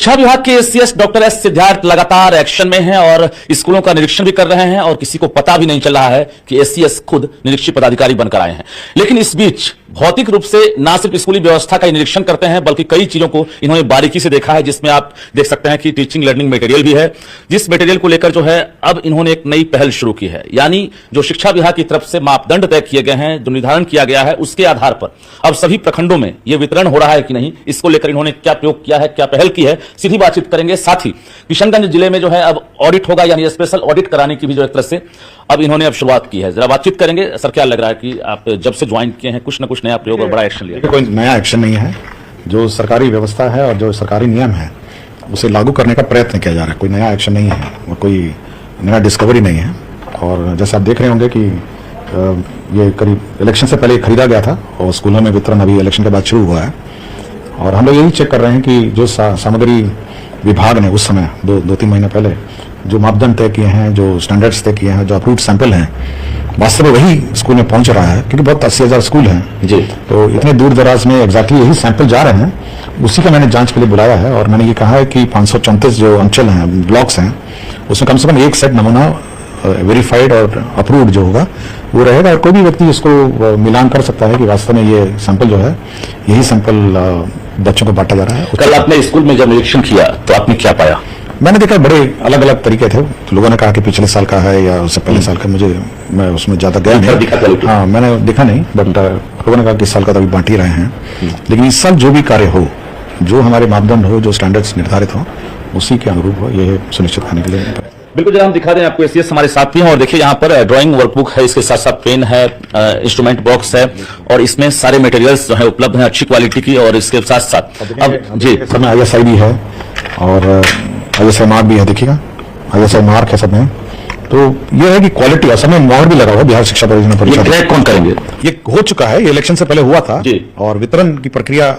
शिक्षा विभाग के एससीएस डॉक्टर एस सिद्धार्थ लगातार एक्शन में हैं और स्कूलों का निरीक्षण भी कर रहे हैं और किसी को पता भी नहीं चल रहा है कि एससीएस खुद निरीक्षी पदाधिकारी बनकर आए हैं। लेकिन इस बीच भौतिक रूप से न सिर्फ स्कूली व्यवस्था का निरीक्षण करते हैं बल्कि कई चीजों को इन्होंने बारीकी से देखा है, जिसमें आप देख सकते हैं कि टीचिंग लर्निंग मटेरियल भी है, जिस मटेरियल को लेकर जो है अब इन्होंने एक नई पहल शुरू की है। यानी जो शिक्षा विभाग की तरफ से मापदंड तय किए गए हैं, जो निर्धारण किया गया है, उसके आधार पर अब सभी प्रखंडों में यह वितरण हो रहा है कि नहीं, इसको लेकर इन्होंने क्या प्रयोग किया है, क्या पहल की है, सीधी बातचीत करेंगे। साथ ही किशनगंज जिले में जो है अब ऑडिट होगा, यानी स्पेशल ऑडिट कराने की भी जो एक तरह से अब इन्होंने अब शुरुआत की है। जरा बातचीत करेंगे। सर, क्या लग रहा है कि आप जब से ज्वाइन किए हैं कुछ ना कुछ नया प्रयोग और बड़ा एक्शन लिया? कोई नया एक्शन नहीं है, जो सरकारी व्यवस्था है और जो सरकारी नियम है उसे लागू करने का प्रयत्न किया जा रहा है। कोई नया एक्शन नहीं है और कोई नया डिस्कवरी नहीं है। और जैसे आप देख रहे होंगे कि ये करीब इलेक्शन से पहले खरीदा गया था और स्कूलों में वितरण अभी इलेक्शन के बाद शुरू हुआ है। और हम लोग यही चेक कर रहे हैं कि जो सामग्री विभाग ने उस समय दो तीन महीने पहले जो मापदंड तय किए हैं, जो स्टैंडर्ड्स तय किए हैं, जो अप्रूव्ड सैंपल हैं, वास्तव में वही स्कूल में पहुंच रहा है। क्योंकि बहुत 80,000 स्कूल हैं जी, तो इतने दूर दराज में एग्जैक्टली यही सैंपल जा रहे हैं। उसी का मैंने जांच के लिए बुलाया है और मैंने ये कहा है कि 534 जो अंचल हैं, ब्लॉक्स हैं, उसमें कम से कम एक सेट नमूना वेरीफाइड और अप्रूव्ड जो होगा वो रहेगा। और कोई भी व्यक्ति इसको मिलान कर सकता है कि वास्तव में ये सैंपल जो है, यही सैंपल बच्चों को बांटा जा रहा है। कल आपने स्कूल में जब निरीक्षण किया तो आपने क्या पाया? मैंने देखा बड़े अलग अलग तरीके थे। लोगों ने कहा कि पिछले साल का है या उससे पहले साल का, मैं उसमें ज्यादा गया नहीं। हाँ, मैंने देखा नहीं, बट लोगों ने कहा कि इस साल का तो अभी बांट ही रहे हैं। लेकिन इस साल जो भी कार्य हो, जो हमारे मापदंड हो, जो स्टैंडर्ड्स निर्धारित हो, उसी के अनुरूप हो, ये सुनिश्चित करने के लिए। बिल्कुल, जरा हम दिखा दें आपको। एससीएस हमारे साथ भी हैं और देखिए यहाँ पर ड्राइंग वर्कबुक है, इसके साथ साथ पेन है, इंस्ट्रूमेंट बॉक्स है और इसमें सारे मटेरियल्स जो है उपलब्ध हैं अच्छी क्वालिटी की। और इसके साथ साथ अब जी समय ISI भी है और ISI मार्क भी है, देखिएगा ISI मार्क है सब में। तो ये है कि क्वालिटी, और समय मोहर भी लगा हुआ बिहार शिक्षा परियोजना। क्रैक कौन करेंगे? ये हो चुका है, ये इलेक्शन से पहले हुआ था जी। और वितरण की प्रक्रिया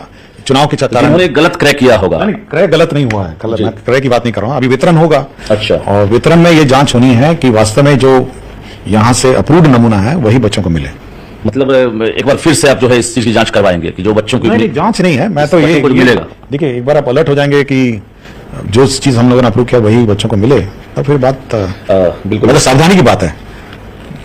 चुनाव के चक्कर में गलत क्रैक किया होगा। नहीं, क्रैक गलत नहीं हुआ है, क्रैक की बात नहीं कर रहा हूँ। अभी वितरण होगा। अच्छा। और वितरण में ये जांच होनी है कि वास्तव में जो यहाँ से अप्रूव्ड नमूना है वही बच्चों को मिले। मतलब एक बार फिर से आप जो है इस चीज की जांच करवाएंगे कि जो बच्चों की नहीं, जांच नहीं है, मैं तो ये मिलेगा। देखिए, एक बार आप अलर्ट हो जाएंगे कि जो चीज हम लोगों ने अप्रूव किया वही बच्चों को मिले, तो फिर बात बिल्कुल मतलब सावधानी की बात है।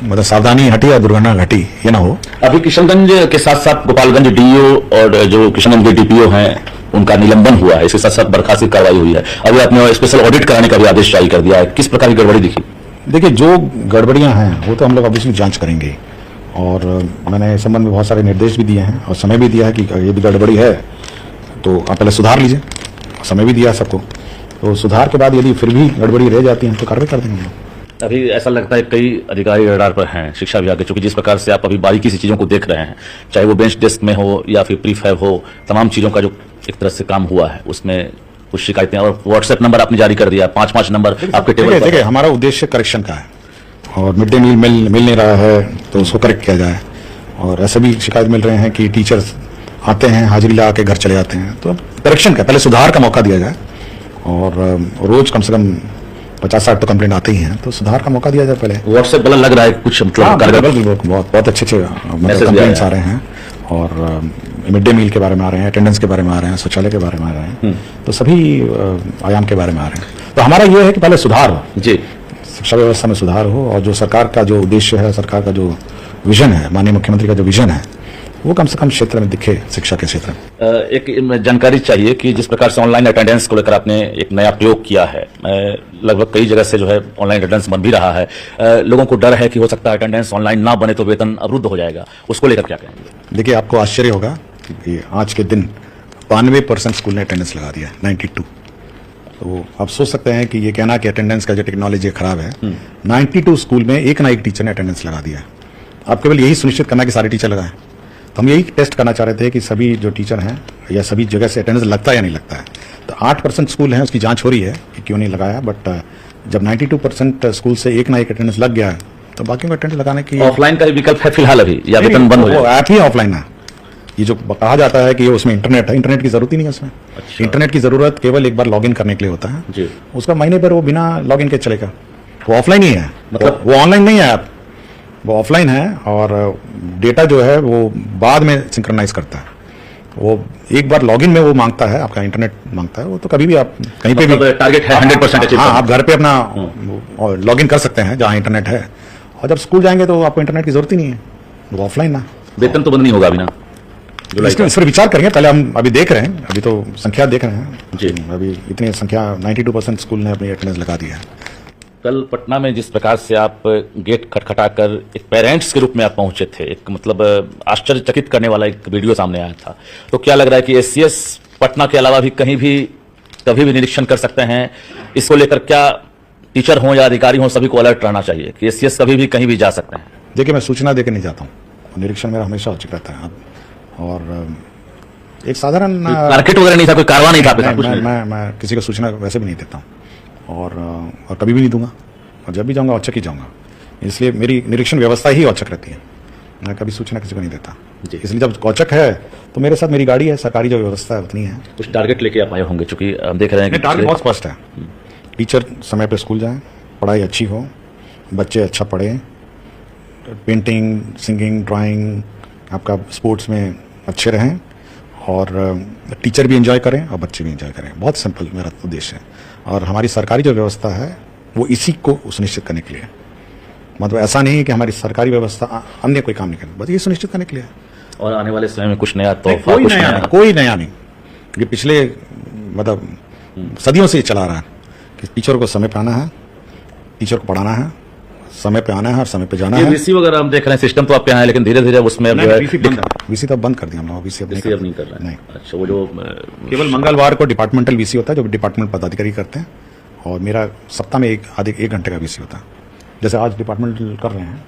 मतलब सावधानी हटी या दुर्घटना घटी, ये ना हो। अभी किशनगंज के साथ साथ गोपालगंज DO और जो किशनगंज के DPO हैं उनका निलंबन हुआ है, इसके साथ साथ बर्खास्त की कार्रवाई हुई है। अभी आपने स्पेशल ऑडिट कराने का भी आदेश जारी कर दिया है। किस प्रकार की गड़बड़ी दिखी? देखिए, जो गड़बड़ियां हैं वो तो हम लोग ऑब्वियसली जांच करेंगे और मैंने इस संबंध में बहुत सारे निर्देश भी दिए हैं और समय भी दिया है कि ये भी गड़बड़ी है तो आप पहले सुधार लीजिए। समय भी दिया है सबको, तो सुधार के बाद यदि फिर भी गड़बड़ी रह जाती है तो कार्रवाई कर देंगे। अभी ऐसा लगता है कई अधिकारी रडार पर हैं शिक्षा विभाग के, चूंकि जिस प्रकार से आप अभी बारीकी से चीजों को देख रहे हैं, चाहे वो बेंच डेस्क में हो या फिर प्रीफैब हो, तमाम चीजों का जो एक तरह से काम हुआ है उसमें कुछ शिकायतें, और व्हाट्सएप नंबर आपने जारी कर दिया, 5-5 नंबर आपके टेबल पर। देखिए, हमारा उद्देश्य करेक्शन का है और मिड डे मील मिल नहीं रहा है तो उसको करेक्ट किया जाए। और ऐसे भी शिकायत मिल रहे हैं कि टीचर्स आते हैं, हाजिरी लगा के घर चले जाते हैं, तो करेक्शन का पहले सुधार का मौका दिया जाए। और रोज कम से कम 50-60 तो कंप्लेंट आते ही हैं, तो सुधार का मौका दिया जाए पहले। व्हाट्सएप बड़ा लग रहा है कुछ बहुत अच्छे कंप्लेंट्स आ रहे हैं और मिड डे मील के बारे में आ रहे हैं, अटेंडेंस के बारे में आ रहे हैं, शौचालय के बारे में आ रहे हैं, तो सभी आयाम के बारे में आ रहे हैं। तो हमारा ये है कि पहले सुधार हो जी, शिक्षा व्यवस्था में सुधार हो और जो सरकार का जो उद्देश्य है, सरकार का जो विजन है, माननीय मुख्यमंत्री का जो विजन है, वो कम से कम क्षेत्र में दिखे, शिक्षा के क्षेत्र में। एक जानकारी चाहिए कि जिस प्रकार से ऑनलाइन अटेंडेंस को लेकर आपने एक नया प्रयोग किया है, लगभग कई जगह से जो है ऑनलाइन अटेंडेंस बन भी रहा है, लोगों को डर है कि हो सकता है अटेंडेंस ऑनलाइन ना बने तो वेतन अवरुद्ध हो जाएगा, उसको लेकर क्या कहेंगे? देखिए, आपको आश्चर्य होगा कि आज के दिन 92% स्कूल ने अटेंडेंस लगा दिया, 92। तो आप सोच सकते हैं कि ये कहना कि अटेंडेंस का जो टेक्नोलॉजी खराब है, 92 स्कूल में एक ना एक टीचर ने अटेंडेंस लगा दिया है। आप केवल यही सुनिश्चित करना कि सारे टीचर लगाएं। तो हम यही टेस्ट करना चाह रहे थे कि सभी जो टीचर हैं या सभी जगह से अटेंडेंस लगता है या नहीं लगता है। तो 8% स्कूल हैं, उसकी जांच हो रही है कि क्यों नहीं लगाया, बट जब 92% स्कूल से एक ना एक अटेंडेंस लग गया है तो बाकी में अटेंडेंस लगाने की ऑफलाइन का विकल्प है फिलहाल अभी, या वेतन बंद हो जाएगा? ऐप ही ऑफलाइन है। ये जो कहा जाता है कि उसमें इंटरनेट है, इंटरनेट की जरूरत ही नहीं है उसमें। अच्छा। इंटरनेट की जरूरत केवल एक बार लॉगिन करने के लिए होता है जी। उसका महीने पर वो बिना लॉगिन के चलेगा, वो ऑफलाइन ही है, मतलब वो ऑनलाइन नहीं है ऐप, वो ऑफलाइन है। और डेटा जो है वो बाद में सिंक्रोनाइज करता है। वो एक बार लॉगिन में वो मांगता है, आपका इंटरनेट मांगता है, वो तो कभी भी आप कहीं पे भी टारगेट है 100% हाँ, आप घर पे अपना लॉगिन कर सकते हैं जहाँ इंटरनेट है, और जब स्कूल जाएंगे तो आपको इंटरनेट की जरूरत ही नहीं है, वो ऑफलाइन ना। वेतन तो बंद नहीं होगा अभी ना? इस पर विचार करेंगे, पहले हम अभी देख रहे हैं, अभी तो संख्या देख रहे हैं जी। अभी इतनी संख्या 92% स्कूल ने अपनी अटेंडेंस लगा दी है। कल पटना में जिस प्रकार से आप गेट खटखटाकर एक पेरेंट्स के रूप में आप पहुंचे थे, एक मतलब आश्चर्यचकित करने वाला एक वीडियो सामने आया था, तो क्या लग रहा है कि एससीएस पटना के अलावा भी कहीं भी कभी भी निरीक्षण कर सकते हैं? इसको लेकर क्या टीचर हों या अधिकारी हों, सभी को अलर्ट रहना चाहिए कि एससीएस कभी भी कहीं भी जा सकते हैं? देखिए, मैं सूचना देकर नहीं जाता हूँ, निरीक्षण मेरा हमेशा औचिक रहता है, और एक साधारण मार्केट वगैरह नहीं था, कोई कारवा नहीं था आपके साथ? कुछ नहीं। मैं किसी को सूचना वैसे भी नहीं देता हूँ, और कभी भी नहीं दूंगा, और जब भी जाऊंगा औचक ही जाऊंगा, इसलिए मेरी निरीक्षण व्यवस्था ही औचक रहती है, मैं कभी सूचना किसी को नहीं देता। इसलिए जब औचक है तो मेरे साथ मेरी गाड़ी है, सरकारी जो व्यवस्था है उतनी है। कुछ टारगेट लेके आप आए होंगे, चूंकि हम देख रहे हैं कि टारगेट बहुत स्पष्ट है, टीचर समय पे स्कूल जाएं, पढ़ाई अच्छी हो, बच्चे अच्छा पढ़ें, पेंटिंग, सिंगिंग, ड्राइंग, आपका स्पोर्ट्स में अच्छे रहें, और टीचर भी एंजॉय करें और बच्चे भी एंजॉय करें। बहुत सिंपल मेरा उद्देश्य है, और हमारी सरकारी जो व्यवस्था है वो इसी को सुनिश्चित करने के लिए है। मतलब ऐसा नहीं है कि हमारी सरकारी व्यवस्था अन्य कोई काम नहीं करे, बस ये सुनिश्चित करने के लिए है। और आने वाले समय में कुछ नया तोहफा, कोई नया नहीं, ये पिछले मतलब सदियों से ये चला रहा है कि टीचर को समय पे आना है, टीचर को पढ़ाना है, समय पे आना है और समय पे जाना है। वीसी वगैरह हम देख रहे हैं, सिस्टम तो आपके यहाँ है, लेकिन धीरे धीरे उसमें वीसी तो बंद कर दिया हम लोग, वीसी अब नहीं कर रहे हैं। अच्छा, वो जो केवल मंगलवार को डिपार्टमेंटल वीसी होता है, जो डिपार्टमेंट पदाधिकारी करते हैं, और मेरा सप्ताह में एक घंटे का वीसी होता है। जैसे आज डिपार्टमेंटल कर रहे हैं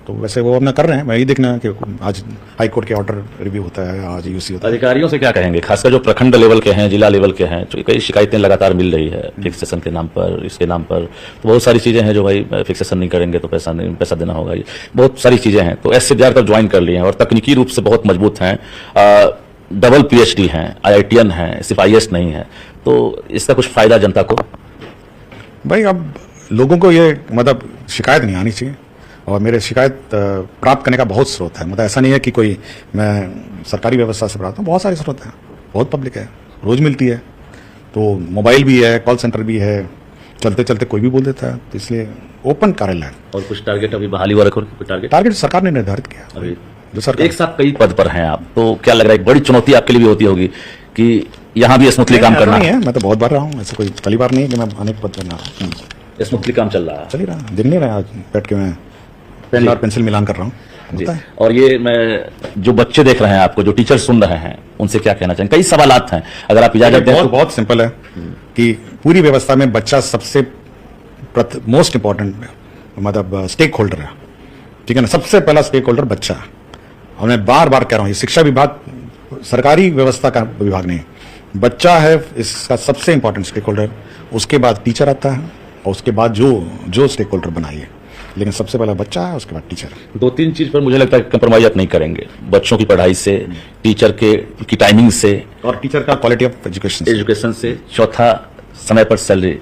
तो वैसे वो अपना कर रहे हैं, मैं यही देखना है कि आज हाई कोर्ट के ऑर्डर रिव्यू होता है, आज यूसी होता है। अधिकारियों से क्या कहेंगे, खासकर जो प्रखंड लेवल के हैं, जिला लेवल के हैं, जो कई शिकायतें लगातार मिल रही है फिक्सेशन के नाम पर, इसके नाम पर, तो बहुत सारी चीजें हैं जो भाई फिक्सेशन नहीं करेंगे तो पैसा देना होगा, ये बहुत सारी चीजें हैं। तो एस तक ज्वाइन कर लिए हैं और तकनीकी रूप से बहुत मजबूत हैं, डबल पीएचडी हैं, IITian हैं, सिर्फ IAS नहीं है, तो इसका कुछ फायदा जनता को? भाई अब लोगों को ये मतलब शिकायत नहीं आनी चाहिए, और मेरे शिकायत प्राप्त करने का बहुत स्रोत है, मतलब ऐसा नहीं है कि कोई मैं सरकारी व्यवस्था से प्राप्त हूँ, बहुत सारे स्रोत हैं, बहुत पब्लिक है, रोज मिलती है, तो मोबाइल भी है, कॉल सेंटर भी है, चलते चलते कोई भी बोल देता है, तो इसलिए ओपन कार्यालय है। और कुछ टारगेट अभी बहाली वाला कोई टारगेट सरकार ने निर्धारित किया अभी जो सरकार। एक साथ कई पद पर हैं आप, तो क्या लग रहा है एक बड़ी चुनौती आपके लिए भी होती होगी कि यहाँ भी स्मूथली काम करना है? मैं तो बहुत बार रहा हूँ, ऐसा कोई पहली बार नहीं है कि मैं अनेक पद पर रहा हूँ। स्मूथली काम चल रहा है, चल ही रहा, देख नहीं रहा, आज बैठ के मैं पेन और पेंसिल मिलान कर रहा हूँ। और ये मैं जो बच्चे देख रहे हैं आपको, जो टीचर सुन रहे हैं, उनसे क्या कहना चाहेंगे? कई सवालात हैं, अगर आप इजाजत दें तो। बहुत सिंपल है कि पूरी व्यवस्था में बच्चा सबसे मोस्ट इंपॉर्टेंट मतलब स्टेक होल्डर है, ठीक है ना, सबसे पहला स्टेक होल्डर बच्चा है। और मैं बार बार कह रहा हूँ, ये शिक्षा विभाग सरकारी व्यवस्था का विभाग नहीं, बच्चा है इसका सबसे इंपॉर्टेंट स्टेक होल्डर, उसके बाद टीचर आता है, और उसके बाद जो स्टेक होल्डर बनाइए, लेकिन सबसे पहला बच्चा है, उसके बाद टीचर। 2-3 चीज पर मुझे लगता है कंप्रोमाइज आप नहीं करेंगे, बच्चों की पढ़ाई से, टीचर की टाइमिंग से, और टीचर का क्वालिटी ऑफ एजुकेशन से, चौथा समय पर सैलरी,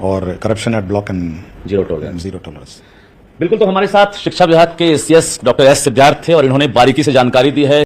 और corruption at block and zero tolerance.. बिल्कुल, तो हमारे साथ शिक्षा विभाग के एससीएस डॉक्टर एस सिद्धार्थ थे और इन्होंने बारीकी से जानकारी दी है।